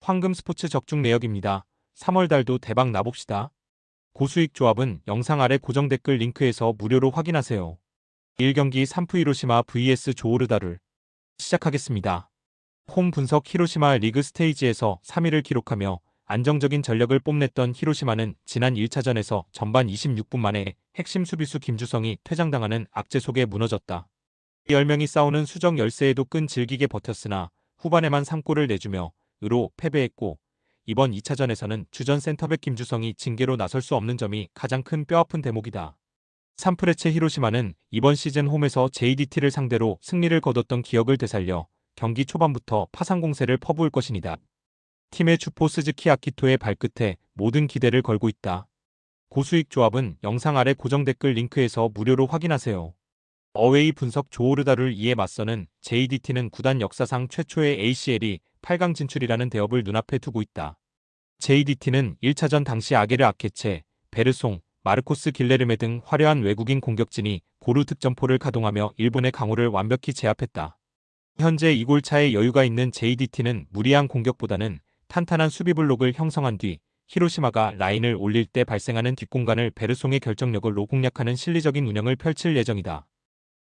황금 스포츠 적중 내역입니다. 3월 달도 대박 나봅시다. 고수익 조합은 영상 아래 고정 댓글 링크에서 무료로 확인하세요. 1경기 3프 히로시마 vs 조오르다를 시작하겠습니다. 홈 분석 히로시마 리그 스테이지에서 3위를 기록하며 안정적인 전력을 뽐냈던 히로시마는 지난 1차전에서 전반 26분 만에 핵심 수비수 김주성이 퇴장당하는 악재 속에 무너졌다. 10명이 싸우는 수적 열세에도 끈질기게 버텼으나 후반에만 3골을 내주며 으로 패배했고, 이번 2차전에서는 주전 센터백 김주성이 징계로 나설 수 없는 점이 가장 큰 뼈아픈 대목이다. 3프레체 히로시마는 이번 시즌 홈에서 JDT를 상대로 승리를 거뒀던 기억을 되살려 경기 초반부터 파상 공세를 퍼부을 것입니다. 팀의 주포 스즈키 아키토의 발끝에 모든 기대를 걸고 있다. 고수익 조합은 영상 아래 고정 댓글 링크에서 무료로 확인하세요. 어웨이 분석 조오르다를 이에 맞서는 JDT는 구단 역사상 최초의 ACL이 8강 진출이라는 대업을 눈앞에 두고 있다. JDT는 1차전 당시 아게르 아케체, 베르송, 마르코스 길레르메 등 화려한 외국인 공격진이 고루 득점포를 가동하며 일본의 강호를 완벽히 제압했다. 현재 2골 차의 여유가 있는 JDT는 무리한 공격보다는 탄탄한 수비 블록을 형성한 뒤 히로시마가 라인을 올릴 때 발생하는 뒷공간을 베르송의 결정력으로 공략하는 실리적인 운영을 펼칠 예정이다.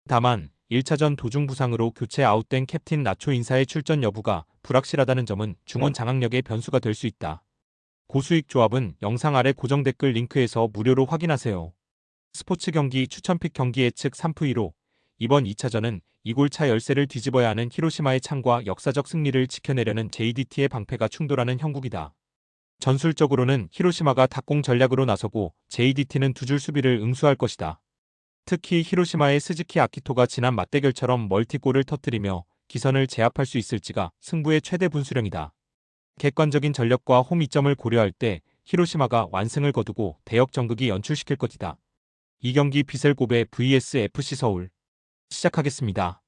다만 1차전 도중 부상으로 교체 아웃된 캡틴 나초 인사의 출전 여부가 불확실하다는 점은 중원 장악력의 변수가 될 수 있다. 고수익 조합은 영상 아래 고정 댓글 링크에서 무료로 확인하세요. 스포츠 경기 추천픽 경기 예측 3프 1호. 이번 2차전은 2골 차 열세를 뒤집어야 하는 히로시마의 창과 역사적 승리를 지켜내려는 JDT의 방패가 충돌하는 형국이다. 전술적으로는 히로시마가 닭공 전략으로 나서고 JDT는 두 줄 수비를 응수할 것이다. 특히 히로시마의 스즈키 아키토가 지난 맞대결처럼 멀티골을 터뜨리며 기선을 제압할 수 있을지가 승부의 최대 분수령이다. 객관적인 전력과 홈 이점을 고려할 때 히로시마가 완승을 거두고 대역전극이 연출시킬 것이다. 2경기 비셀고베 vs FC서울 시작하겠습니다.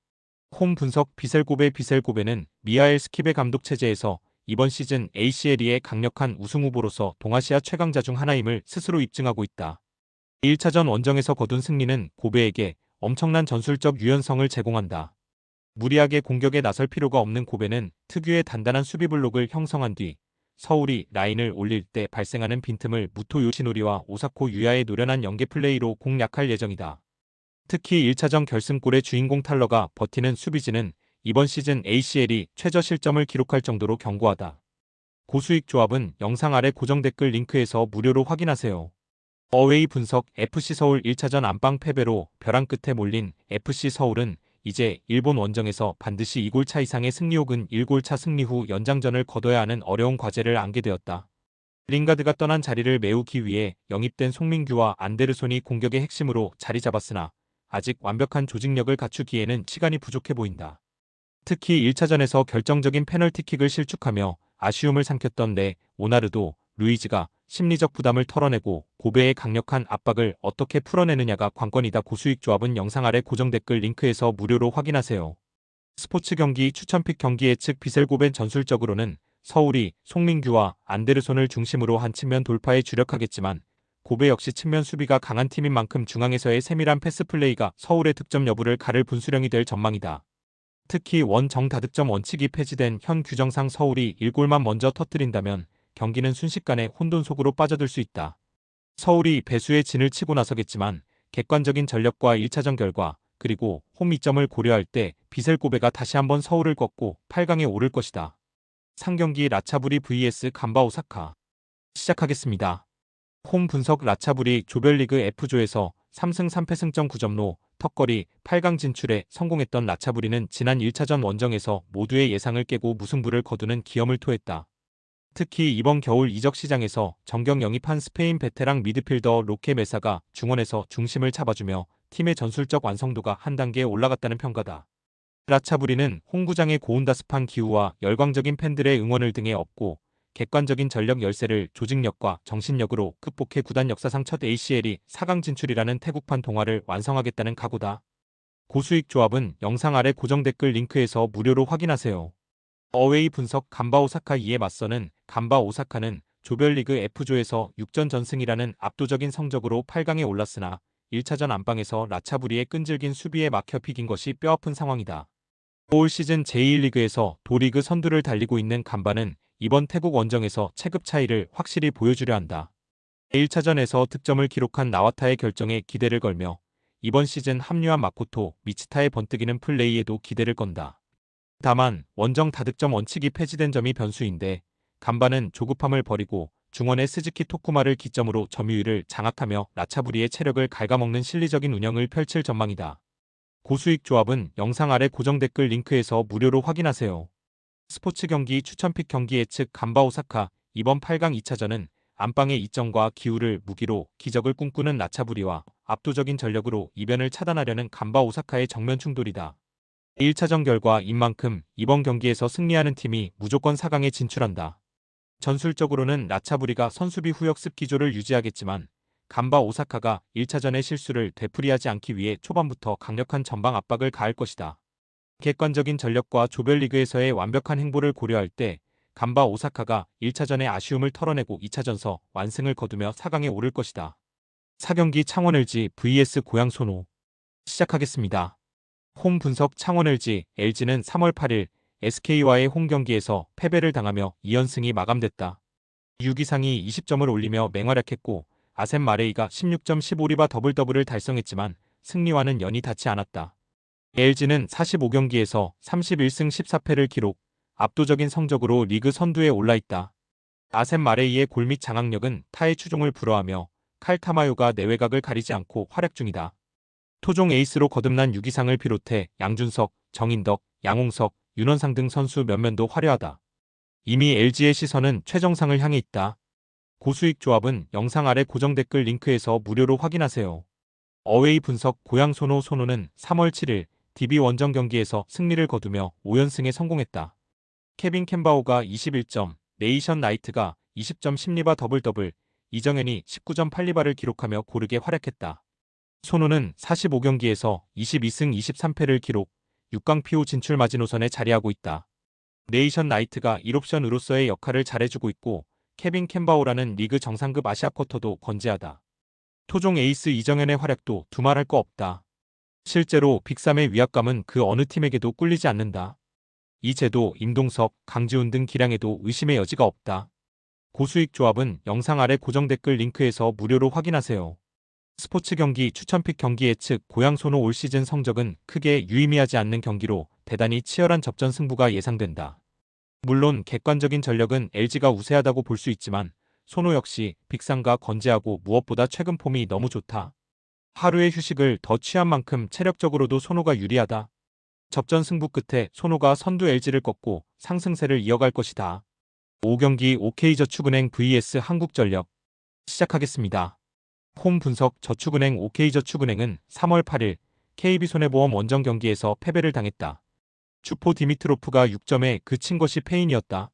홈 분석 비셀고베는 미하엘 스키베 감독 체제에서 이번 시즌 ACL의 강력한 우승 후보로서 동아시아 최강자 중 하나임을 스스로 입증하고 있다. 1차전 원정에서 거둔 승리는 고베에게 엄청난 전술적 유연성을 제공한다. 무리하게 공격에 나설 필요가 없는 고베는 특유의 단단한 수비 블록을 형성한 뒤 서울이 라인을 올릴 때 발생하는 빈틈을 무토 요시노리와 오사코 유야의 노련한 연계 플레이로 공략할 예정이다. 특히 1차전 결승골의 주인공 탈러가 버티는 수비진은 이번 시즌 ACL이 최저 실점을 기록할 정도로 견고하다. 고수익 조합은 영상 아래 고정 댓글 링크에서 무료로 확인하세요. 어웨이 분석 FC서울 1차전 안방 패배로 벼랑 끝에 몰린 FC서울은 이제 일본 원정에서 반드시 2골 차 이상의 승리 혹은 1골 차 승리 후 연장전을 거둬야 하는 어려운 과제를 안게 되었다. 링가드가 떠난 자리를 메우기 위해 영입된 송민규와 안데르손이 공격의 핵심으로 자리 잡았으나 아직 완벽한 조직력을 갖추기에는 시간이 부족해 보인다. 특히 1차전에서 결정적인 페널티킥을 실축하며 아쉬움을 삼켰던 오나르도, 루이즈가 심리적 부담을 털어내고 고베의 강력한 압박을 어떻게 풀어내느냐가 관건이다. 고수익 조합은 영상 아래 고정 댓글 링크에서 무료로 확인하세요. 스포츠 경기 추천픽 경기 예측 비셀고벤 전술적으로는 서울이 송민규와 안데르손을 중심으로 한 측면 돌파에 주력하겠지만 고베 역시 측면 수비가 강한 팀인 만큼 중앙에서의 세밀한 패스 플레이가 서울의 득점 여부를 가를 분수령이 될 전망이다. 특히 원정 다득점 원칙이 폐지된 현 규정상 서울이 1골만 먼저 터뜨린다면 경기는 순식간에 혼돈 속으로 빠져들 수 있다. 서울이 배수의 진을 치고 나서겠지만 객관적인 전력과 1차전 결과 그리고 홈 이점을 고려할 때 비셀고베가 다시 한번 서울을 꺾고 8강에 오를 것이다. 상경기 라차부리 vs 간바 오사카 시작하겠습니다. 홈 분석 라차부리 조별리그 F조에서 3승 3패 승점 9점로 턱걸이 8강 진출에 성공했던 라차부리는 지난 1차전 원정에서 모두의 예상을 깨고 무승부를 거두는 기염을 토했다. 특히 이번 겨울 이적 시장에서 정경 영입한 스페인 베테랑 미드필더 로케 메사가 중원에서 중심을 잡아주며 팀의 전술적 완성도가 한 단계 올라갔다는 평가다. 라차부리는 홈구장의 고온다습한 기후와 열광적인 팬들의 응원을 등에 업고 객관적인 전력 열세를 조직력과 정신력으로 극복해 구단 역사상 첫 ACL이 4강 진출이라는 태국판 동화를 완성하겠다는 각오다. 고수익 조합은 영상 아래 고정 댓글 링크에서 무료로 확인하세요. 어웨이 분석 간바 오사카 이에 맞서는 간바 오사카는 조별리그 F조에서 6전 전승이라는 압도적인 성적으로 8강에 올랐으나 1차전 안방에서 라차부리의 끈질긴 수비에 막혀 비긴 것이 뼈아픈 상황이다. 올 시즌 제1리그에서 도리그 선두를 달리고 있는 간바는 이번 태국 원정에서 체급 차이를 확실히 보여주려 한다. 1차전에서 득점을 기록한 나와타의 결정에 기대를 걸며 이번 시즌 합류한 마코토 미치타의 번뜩이는 플레이에도 기대를 건다. 다만 원정 다득점 원칙이 폐지된 점이 변수인데 간바는 조급함을 버리고 중원의 스즈키 토쿠마를 기점으로 점유율을 장악하며 라차부리의 체력을 갉아먹는 실리적인 운영을 펼칠 전망이다. 고수익 조합은 영상 아래 고정 댓글 링크에서 무료로 확인하세요. 스포츠 경기 추천픽 경기 예측 간바 오사카 이번 8강 2차전은 안방의 이점과 기우를 무기로 기적을 꿈꾸는 라차부리와 압도적인 전력으로 이변을 차단하려는 간바 오사카의 정면 충돌이다. 1차전 결과인 만큼 이번 경기에서 승리하는 팀이 무조건 4강에 진출한다. 전술적으로는 라차부리가 선수비 후역습 기조를 유지하겠지만 간바 오사카가 1차전의 실수를 되풀이하지 않기 위해 초반부터 강력한 전방 압박을 가할 것이다. 객관적인 전력과 조별리그에서의 완벽한 행보를 고려할 때 간바 오사카가 1차전의 아쉬움을 털어내고 2차전서 완승을 거두며 4강에 오를 것이다. 4경기 창원 LG vs 고양 소노 시작하겠습니다. 홈 분석 창원 LG는 3월 8일 SK와의 홈 경기에서 패배를 당하며 2연승이 마감됐다. 유기상이 20점을 올리며 맹활약했고 아셈 마레이가 16점 15리바 더블더블을 달성했지만 승리와는 연이 닿지 않았다. LG는 45경기에서 31승 14패를 기록, 압도적인 성적으로 리그 선두에 올라있다. 아셈 마레이의 골밑 장악력은 타의 추종을 불허하며 칼 타마요가 내외곽을 가리지 않고 활약 중이다. 토종 에이스로 거듭난 유기상을 비롯해 양준석, 정인덕, 양홍석, 윤원상 등 선수 몇몇도 화려하다. 이미 LG의 시선은 최정상을 향해 있다. 고수익 조합은 영상 아래 고정 댓글 링크에서 무료로 확인하세요. 어웨이 분석 고양 소노는 3월 7일 DB 원정 경기에서 승리를 거두며 5연승에 성공했다. 케빈 캠바오가 21점, 네이션 나이트가 20점 10리바 더블더블, 이정현이 19점 8리바를 기록하며 고르게 활약했다. 소노는 45경기에서 22승 23패를 기록, 6강 피오 진출 마지노선에 자리하고 있다. 네이션 나이트가 1옵션으로서의 역할을 잘해주고 있고 케빈 캠바오라는 리그 정상급 아시아 쿼터도 건재하다. 토종 에이스 이정현의 활약도 두말할 거 없다. 실제로 빅3의 위압감은 그 어느 팀에게도 꿀리지 않는다. 이재도, 임동석, 강지훈 등 기량에도 의심의 여지가 없다. 고수익 조합은 영상 아래 고정 댓글 링크에서 무료로 확인하세요. 스포츠 경기 추천픽 경기 예측 고양 소노 올 시즌 성적은 크게 유의미하지 않는 경기로 대단히 치열한 접전 승부가 예상된다. 물론 객관적인 전력은 LG가 우세하다고 볼 수 있지만 소노 역시 빅3가 건재하고 무엇보다 최근 폼이 너무 좋다. 하루의 휴식을 더 취한 만큼 체력적으로도 소노가 유리하다. 접전 승부 끝에 소노가 선두 LG를 꺾고 상승세를 이어갈 것이다. 5경기 OK저축은행 vs 한국전력 시작하겠습니다. 홈 분석 저축은행 OK저축은행은 3월 8일 KB손해보험 원정 경기에서 패배를 당했다. 주포 디미트로프가 6점에 그친 것이 패인이었다.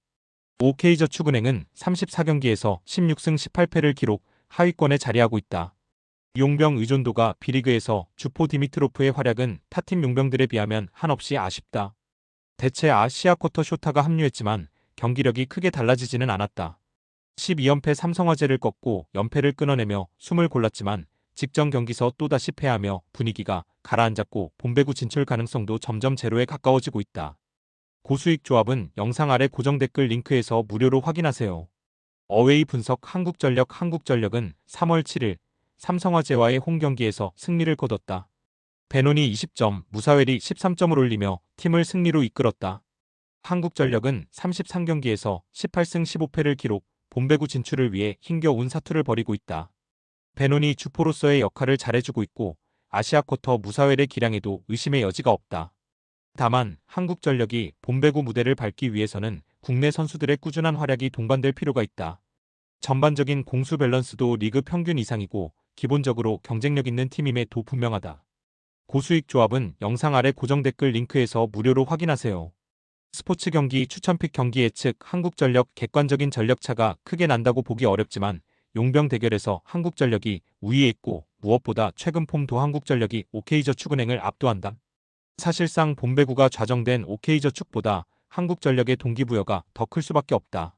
OK저축은행은 34경기에서 16승 18패를 기록 하위권에 자리하고 있다. 용병 의존도가 B리그에서 주포 디미트로프의 활약은 타팀 용병들에 비하면 한없이 아쉽다. 대체 아시아 쿼터 쇼타가 합류했지만 경기력이 크게 달라지지는 않았다. 12연패 삼성화재를 꺾고 연패를 끊어내며 숨을 골랐지만 직전 경기서 또다시 패하며 분위기가 가라앉았고 본배구 진출 가능성도 점점 제로에 가까워지고 있다. 고수익 조합은 영상 아래 고정 댓글 링크에서 무료로 확인하세요. 어웨이 분석 한국전력은 3월 7일 삼성화재와의 홈 경기에서 승리를 거뒀다. 베논이 20점, 무사웰이 13점을 올리며 팀을 승리로 이끌었다. 한국전력은 33경기에서 18승 15패를 기록, 본배구 진출을 위해 힘겨운 사투를 벌이고 있다. 베논이 주포로서의 역할을 잘해주고 있고 아시아 쿼터 무사웰의 기량에도 의심의 여지가 없다. 다만 한국전력이 본배구 무대를 밟기 위해서는 국내 선수들의 꾸준한 활약이 동반될 필요가 있다. 전반적인 공수 밸런스도 리그 평균 이상이고 기본적으로 경쟁력 있는 팀임에도 분명하다. 고수익 조합은 영상 아래 고정 댓글 링크에서 무료로 확인하세요. 스포츠 경기 추천픽 경기 예측 한국전력 객관적인 전력차가 크게 난다고 보기 어렵지만 용병 대결에서 한국전력이 우위에 있고 무엇보다 최근 폼도 한국전력이 OK저축은행을 압도한다. 사실상 본배구가 좌정된 OK저축보다 한국전력의 동기부여가 더 클 수밖에 없다.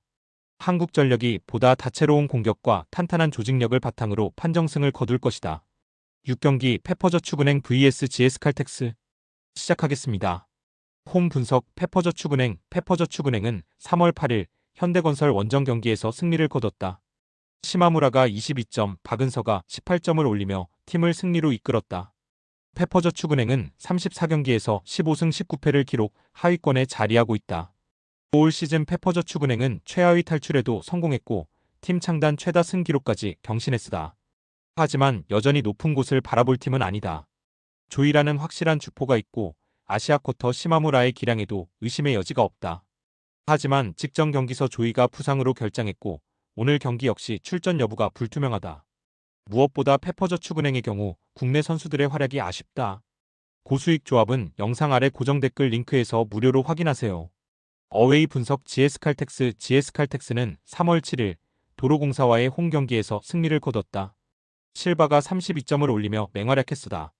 한국전력이 보다 다채로운 공격과 탄탄한 조직력을 바탕으로 판정승을 거둘 것이다. 6경기 페퍼저축은행 vs GS칼텍스 시작하겠습니다. 홈 분석 페퍼저축은행은 3월 8일 현대건설 원정 경기에서 승리를 거뒀다. 시마무라가 22점, 박은서가 18점을 올리며 팀을 승리로 이끌었다. 페퍼저축은행은 34경기에서 15승 19패를 기록, 하위권에 자리하고 있다. 올 시즌 페퍼저축은행은 최하위 탈출에도 성공했고 팀 창단 최다 승 기록까지 경신했으다. 하지만 여전히 높은 곳을 바라볼 팀은 아니다. 조이라는 확실한 주포가 있고 아시아쿼터 시마무라의 기량에도 의심의 여지가 없다. 하지만 직전 경기서 조이가 부상으로 결장했고 오늘 경기 역시 출전 여부가 불투명하다. 무엇보다 페퍼저축은행의 경우 국내 선수들의 활약이 아쉽다. 고수익 조합은 영상 아래 고정 댓글 링크에서 무료로 확인하세요. 어웨이 분석 GS칼텍스는 3월 7일 도로공사와의 홈 경기에서 승리를 거뒀다. 실바가 32점을 올리며 맹활약했으다.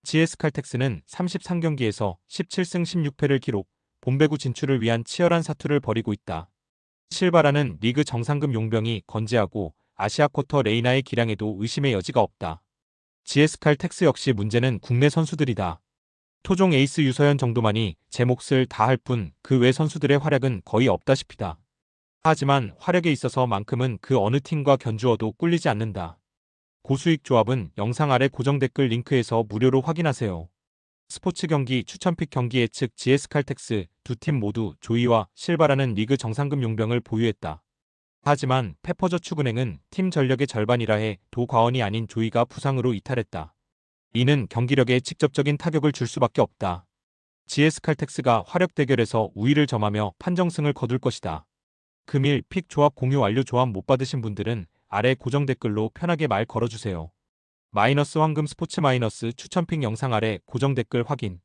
GS칼텍스는 33경기에서 17승 16패를 기록, 본배구 진출을 위한 치열한 사투를 벌이고 있다. 실바라는 리그 정상급 용병이 건재하고 아시아쿼터 레이나의 기량에도 의심의 여지가 없다. GS칼텍스 역시 문제는 국내 선수들이다. 토종 에이스 유서연 정도만이 제 몫을 다할 뿐 그 외 선수들의 활약은 거의 없다시피다. 하지만 활약에 있어서만큼은 그 어느 팀과 견주어도 꿀리지 않는다. 고수익 조합은 영상 아래 고정 댓글 링크에서 무료로 확인하세요. 스포츠 경기 추천픽 경기 예측 GS칼텍스 두 팀 모두 조이와 실바라는 리그 정상급 용병을 보유했다. 하지만 페퍼저축은행은 팀 전력의 절반이라 해 도과원이 아닌 조이가 부상으로 이탈했다. 이는 경기력에 직접적인 타격을 줄 수밖에 없다. GS칼텍스가 화력 대결에서 우위를 점하며 판정승을 거둘 것이다. 금일 픽 조합 공유 완료. 조합 못 받으신 분들은 아래 고정 댓글로 편하게 말 걸어주세요. 마이너스 황금 스포츠 마이너스 추천픽 영상 아래 고정 댓글 확인.